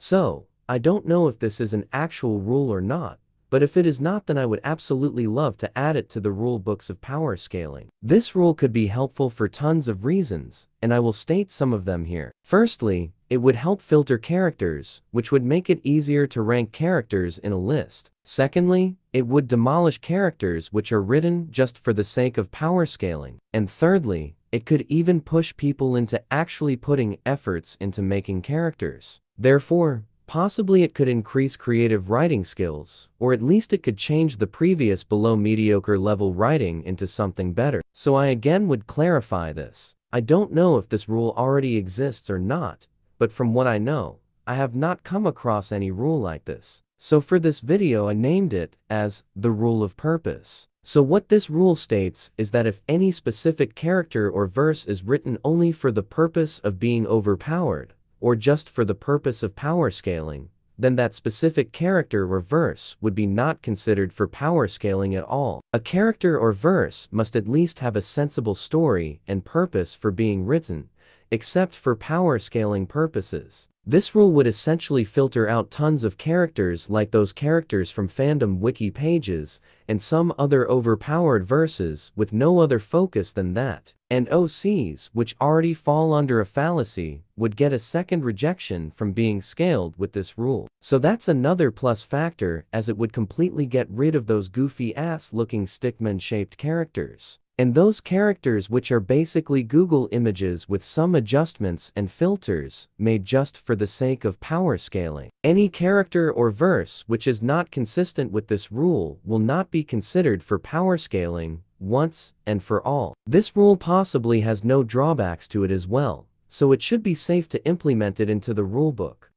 So, I don't know if this is an actual rule or not, but if it is not, then I would absolutely love to add it to the rule books of power scaling. This rule could be helpful for tons of reasons, and I will state some of them here. Firstly, it would help filter characters, which would make it easier to rank characters in a list. Secondly, it would demolish characters which are written just for the sake of power scaling. And thirdly, it could even push people into actually putting efforts into making characters. Therefore, possibly it could increase creative writing skills, or at least it could change the previous below mediocre level writing into something better. So I again would clarify this. I don't know if this rule already exists or not, but from what I know, I have not come across any rule like this. So for this video I named it as the rule of purpose. So what this rule states is that if any specific character or verse is written only for the purpose of being overpowered, or just for the purpose of power scaling, then that specific character or verse would be not considered for power scaling at all. A character or verse must at least have a sensible story and purpose for being written, except for power scaling purposes. This rule would essentially filter out tons of characters like those characters from fandom wiki pages and some other overpowered verses with no other focus than that. And OCs, which already fall under a fallacy, would get a second rejection from being scaled with this rule. So that's another plus factor, as it would completely get rid of those goofy ass looking stickman shaped characters. And those characters which are basically Google images with some adjustments and filters made just for the sake of power scaling. Any character or verse which is not consistent with this rule will not be considered for power scaling once and for all. This rule possibly has no drawbacks to it as well, so it should be safe to implement it into the rulebook.